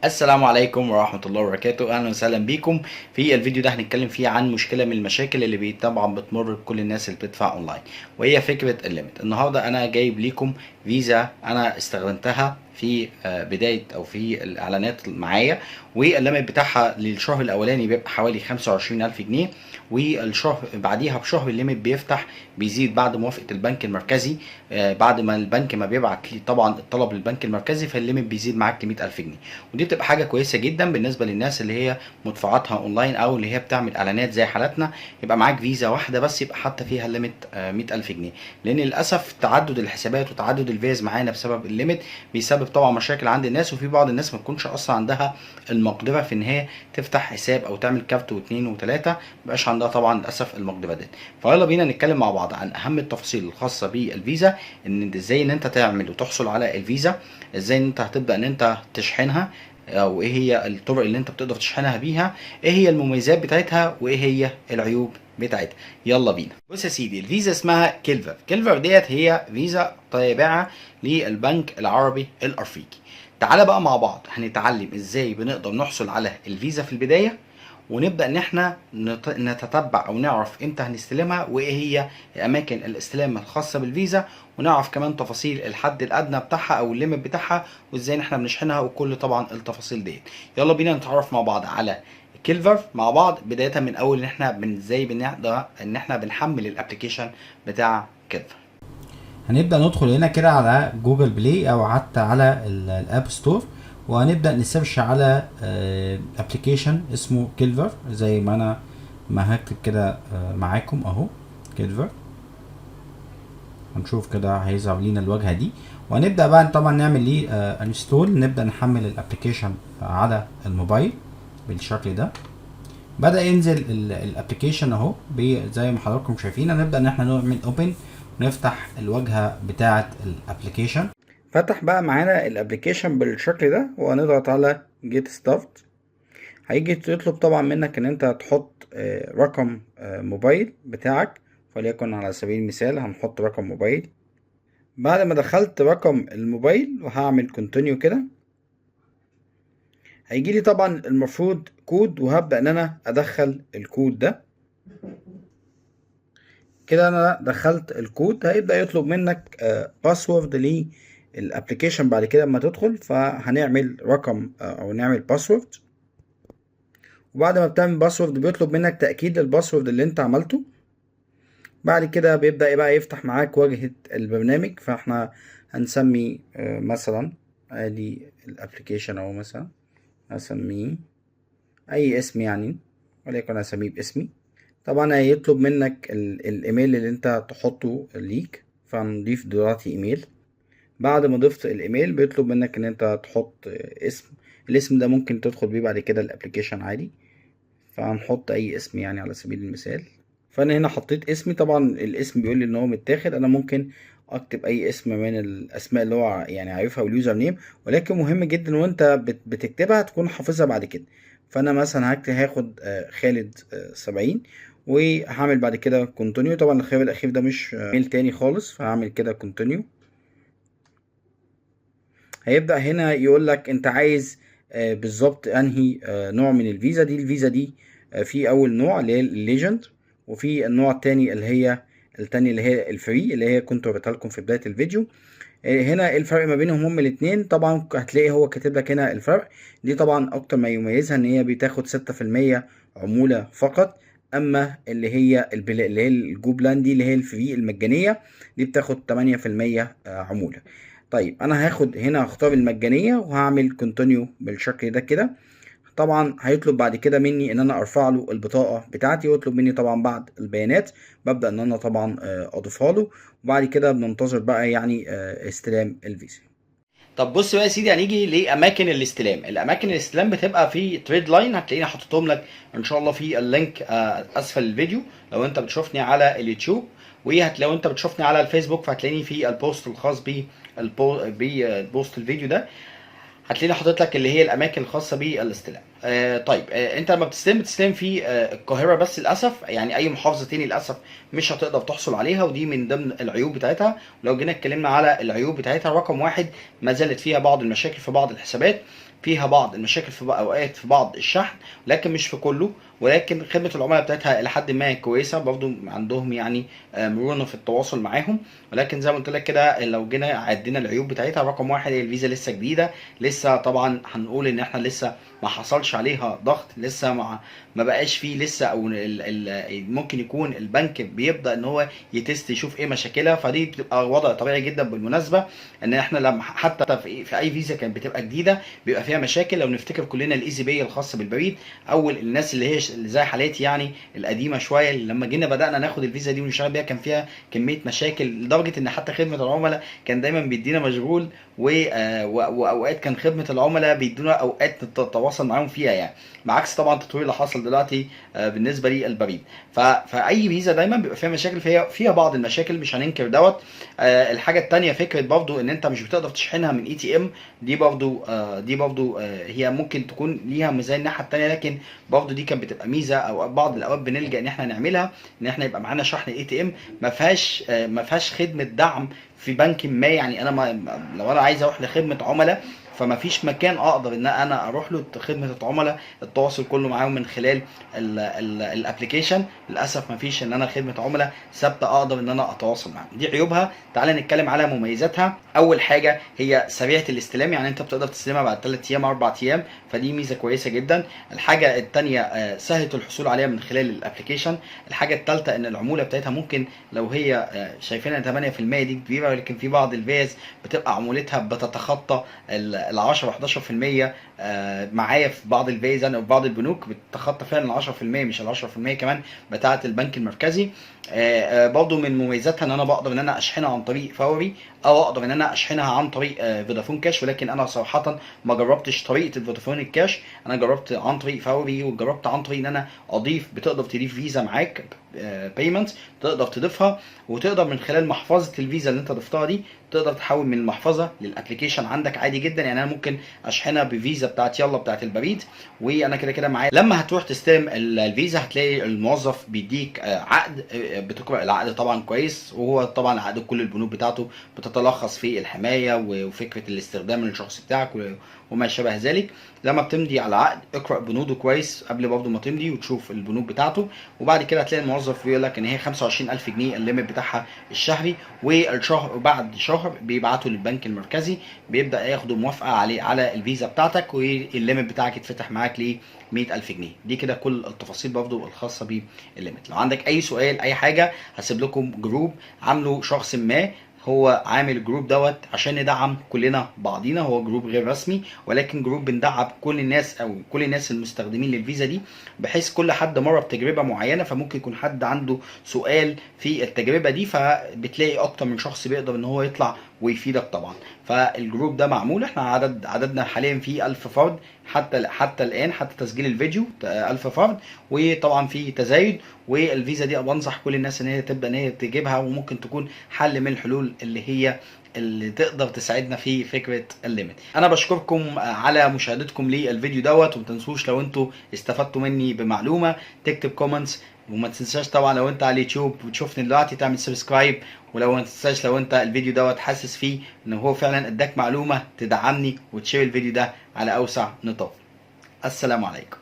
السلام عليكم ورحمة الله وبركاته. أهلا وسهلا بيكم. في الفيديو ده هنتكلم فيه عن مشكلة من المشاكل اللي طبعا بتمر بكل الناس اللي بتدفع أونلاين، وهي فكرة الليميت. النهاردة أنا جايب ليكم فيزا أنا استخدمتها في بداية أو في الإعلانات معايا، والليميت بتاعها للشهر الأولاني بيبقى حوالي 25,000 جنيه، والشهر بعديها بشهر الليميت بيزيد بعد موافقة البنك المركزي. بعد ما البنك ما بيبعت لي طبعا الطلب للبنك المركزي، فالليميت بيزيد معاك ل 100,000 جنيه. ودي بتبقى حاجه كويسه جدا بالنسبه للناس اللي هي مدفوعاتها اونلاين او اللي هي بتعمل اعلانات زي حالتنا. يبقى معاك فيزا واحده بس يبقى حتى فيها الليميت 100,000 جنيه، لان للاسف تعدد الحسابات وتعدد الفيز معانا بسبب الليميت بيسبب طبعا مشاكل عند الناس، وفي بعض الناس ما تكونش اصلا عندها المقدره في ان هي تفتح حساب او تعمل كارت واثنين وثلاثه، مبقاش عندها طبعا للاسف المقدره دي. فيلا بينا نتكلم مع بعض عن اهم التفاصيل الخاصه بالفيزا، ان ازاي ان انت تعمل وتحصل على الفيزا، ازاي ان انت هتبدا ان انت تشحنها، او ايه هي الطرق اللي انت بتقدر تشحنها بيها، ايه هي المميزات بتاعتها، وايه هي العيوب بتاعتها. يلا بينا. بص يا سيدي، الفيزا اسمها كيلفر. كيلفر ديت هي فيزا تابعة للبنك العربي الافريقي. تعالى بقى مع بعض هنتعلم ازاي بنقدر نحصل على الفيزا في البداية، ونبدأ ان احنا نتتبع او نعرف امتى هنستلمها، وايه هي اماكن الاستلام الخاصة بالفيزا، ونعرف كمان تفاصيل الحد الادنى بتاعها او الليميت بتاعها، وازاي ان احنا بنشحنها، وكل طبعا التفاصيل ديت. يلا بينا نتعرف مع بعض على كيلفر مع بعض، بداية من اول ان احنا ازاي بنقدر ان احنا بنحمل الابلكيشن بتاع كيلفر. هنبدأ ندخل هنا كده على جوجل بلاي او حتى على الاب ستور، وهنبدأ نسيرش على ابلكيشن اسمه كيلفر، زي ما انا ما هكتب كده معاكم اهو كيلفر. هنشوف كده هيظهر لينا الواجهة دي، وهنبدأ بقى طبعا نعمل ليه انستول، نبدأ نحمل الابلكيشن على الموبايل بالشكل ده. بدأ ينزل الابلكيشن اهو زي ما حضراتكم شايفين. هنبدأ ان احنا نعمل اوبن ونفتح الواجهة بتاعة الابلكيشن. فتح بقى معانا الابلكيشن بالشكل ده، وهنضغط على جيت ستارت. هيجي يطلب طبعا منك ان انت تحط رقم موبايل بتاعك، وليكن على سبيل المثال هنحط رقم موبايل. بعد ما دخلت رقم الموبايل وهعمل كونتينيو كده، هيجي لي طبعا المفروض كود، وهبدأ ان انا ادخل الكود ده. كده انا دخلت الكود. هيبدأ يطلب منك باسورد للابلكيشن. بعد كده اما تدخل فهنعمل رقم او نعمل باسورد. وبعد ما بتعمل باسورد بيطلب منك تأكيد للباسورد اللي انت عملته. بعد كده بيبدأ بقى يفتح معاك واجهة البرنامج. فاحنا هنسمي مثلا ادي الابلكيشن، او مثلا هسميه اي اسم يعني، وليكن هسميه باسمي. طبعا هيطلب منك الايميل اللي انت تحطه ليك، فنضيف دلوقتي ايميل. بعد ما ضفت الايميل بيطلب منك ان انت تحط اسم. الاسم ده ممكن تدخل بيه بعد كده الابلكيشن عادي، فهنحط اي اسم يعني على سبيل المثال. فانا هنا حطيت اسمي. طبعا الاسم بيقول لي ان هو متاخد. انا ممكن اكتب اي اسم من الاسماء اللي هو يعني عارفها واليوزر نيم، ولكن مهم جدا وانت بتكتبها تكون حافظها بعد كده. فانا مثلا هاخد خالد 70، وهعمل بعد كده كونتينيو. طبعا الخيار الاخير ده مش ميل تاني خالص، فهعمل كده كونتينيو. هيبدأ هنا يقول لك انت عايز بالظبط انهي نوع من الفيزا دي. الفيزا دي في اول نوع اللي هي الليجند، وفي النوع التاني اللي هي الفري اللي هي كنت وريتها لكم في بداية الفيديو. هنا إيه الفرق ما بينهم هم الاتنين؟ طبعا هتلاقي هو كاتب لك هنا الفرق. دي طبعا اكتر ما يميزها ان هي بتاخد 6% عمولة فقط. اما اللي هي الجو بلان دي اللي هي الفري المجانية، دي بتاخد 8% عمولة. طيب انا هاخد هنا هختار المجانية وهعمل كونتينيو بالشكل ده كده. طبعا هيطلب بعد كده مني ان انا ارفع له البطاقة بتاعتي، ويطلب مني طبعا بعض البيانات. ببدأ ان انا طبعا اضيفها له، وبعد كده بننتظر بقى يعني استلام الفيزا. طب بص بقى يا سيدي، هنيجي لاماكن الاستلام. الاماكن الاستلام بتبقى في تريد لاين، هتلاقيني حاططهم لك ان شاء الله في اللينك اسفل الفيديو لو انت بتشوفني على اليوتيوب، لو انت بتشوفني على الفيسبوك فهتلاقيني في البوست الخاص ببوست الفيديو ده، هتلاقيني حاطط لك اللي هي الاماكن الخاصه بالاستلام. طيب انت لما بتستلم في القاهره بس، للاسف يعني اي محافظه تاني للاسف مش هتقدر تحصل عليها، ودي من ضمن العيوب بتاعتها. ولو جينا اتكلمنا على العيوب بتاعتها، رقم واحد ما زالت فيها بعض المشاكل في بعض الحسابات. فيها بعض المشاكل في اوقات في بعض الشحن، لكن مش في كله. ولكن خدمه العملاء بتاعتها الى حد ما كويسه، برضو عندهم يعني مرونه في التواصل معاهم. ولكن زي ما قلت لك كده، لو جينا عدينا العيوب بتاعتها، رقم واحد هي الفيزا لسه جديده، لسه طبعا هنقول ان احنا لسه ما حصلش عليها ضغط، لسه ما بقاش فيه لسه، او ممكن يكون البنك بيبدا ان هو يتست يشوف ايه مشاكلها. فدي بتبقى وضع طبيعي جدا بالمناسبه، ان احنا لما حتى في اي فيزا كانت بتبقى جديده بيبقى فيها مشاكل. لو نفتكر كلنا الايزي باي الخاص بالبريد، اول الناس اللي زي حالاتي يعني القديمه شويه، اللي لما جينا بدانا ناخد الفيزا دي ونشتغل بيها كان فيها كميه مشاكل، لدرجه ان حتى خدمه العملاء كان دايما بيدينا مشغول، واوقات كان خدمه العملاء بيدونا اوقات نتواصل معاهم فيها يعني، بعكس طبعا التطوير اللي حصل دلوقتي بالنسبه للبريد. فاي فيزا دايما بيبقى فيها مشاكل، فيها بعض المشاكل مش هننكر دوت. الحاجه الثانيه فكره برضو ان انت مش بتقدر تشحنها من اي تي ام، دي برضو هي ممكن تكون ليها ميزه الناحيه الثانيه، لكن برضو دي كانت بتبقى ميزه او بعض الاوقات بنلجا ان احنا نعملها، ان احنا يبقى معانا شحن اي تي ام ما فيهاش خدمه دعم في بنك ما. يعني انا لو انا عايز اروح لخدمه عملاء، فما فيش مكان اقدر ان انا اروح له خدمه العملاء التواصل كله معاهم من خلال الابلكيشن. للاسف ما فيش ان انا خدمه عملاء ثابته اقدر ان انا اتواصل معاهم. دي عيوبها. تعال نتكلم على مميزاتها. اول حاجه هي سريعه الاستلام، يعني انت بتقدر تستلمها بعد 3 ايام 4 ايام، فدي ميزه كويسه جدا. الحاجه الثانيه سهله الحصول عليها من خلال الابلكيشن. الحاجه الثالثه ان العموله بتاعتها ممكن لو هي شايفينها 8% دي كبيره، ولكن في بعض الفيز بتبقى عمولتها بتتخطى ال 10 11%. معايا في بعض الفيز انا وفي بعض البنوك بتتخطى فعلا ال 10%، مش ال 10% كمان بتاعه البنك المركزي. برضو من مميزاتها ان انا بقدر ان انا اشحنها عن طريق فوري، او اقدر ان انا اشحنها عن طريق فودافون كاش، ولكن انا صراحه ما جربتش طريقه الفودافون الكاش. انا جربت عن طريق فوري، وجربت عن طريق ان انا بتقدر تضيف فيزا معاك بيمنت، تقدر تضيفها، وتقدر من خلال محفظه الفيزا اللي انت ضفتها دي تقدر تحول من المحفظه للابلكيشن عندك عادي جدا. يعني انا ممكن اشحنها بفيزا بتاعت يلا بتاعت البريد، وانا كده كده معايا. لما هتروح تستلم الفيزا هتلاقي الموظف بيديك عقد، بتقرا العقد طبعا كويس، وهو طبعا عقد كل البنوك بتاعته بتتلخص في الحمايه وفكره الاستخدام الشخصي بتاعك وما شابه ذلك. لما بتمضي على عقد اقرا بنوده كويس قبل برضه ما تمضي وتشوف البنود بتاعته، وبعد كده هتلاقي الموظف بيقول لك ان هي 25000 جنيه الليميت بتاعها الشهري، والشهر بعد شهر بيبعته للبنك المركزي بيبدا ياخدوا موافقه على الفيزا بتاعتك، والليميت بتاعك يتفتح معاك ل 100000 جنيه. دي كده كل التفاصيل برضه الخاصه بالليميت. لو عندك اي سؤال اي حاجه هسيب لكم جروب عامله شخص ما، هو عامل الجروب دوت عشان ندعم كلنا بعضينا. هو جروب غير رسمي، ولكن جروب بندعم كل الناس او كل الناس المستخدمين للفيزا دي، بحيث كل حد مر بتجربه معينه، فممكن يكون حد عنده سؤال في التجربه دي، فبتلاقي اكتر من شخص بيقدر ان هو يطلع ويفيدك طبعا. فالجروب ده معمول، احنا عددنا حاليا فيه 1000 فرد حتى الان، حتى تسجيل الفيديو 1000 فرد، وطبعا في تزايد. والفيزا دي بنصح كل الناس ان هي تبدا ان هي تجيبها، وممكن تكون حل من الحلول اللي تقدر تساعدنا في فكره الليميت. انا بشكركم على مشاهدتكم للفيديو دوت، وما تنسوش لو انتوا استفدتوا مني بمعلومه تكتب كومنتس، وما تنساش طبعا لو انت على اليوتيوب وتشوفني دلوقتي تعمل سبسكرايب، ولو ما تنساش لو انت الفيديو دوت حاسس فيه ان هو فعلا اداك معلومه تدعمني وتشير الفيديو ده على اوسع نطاق. السلام عليكم.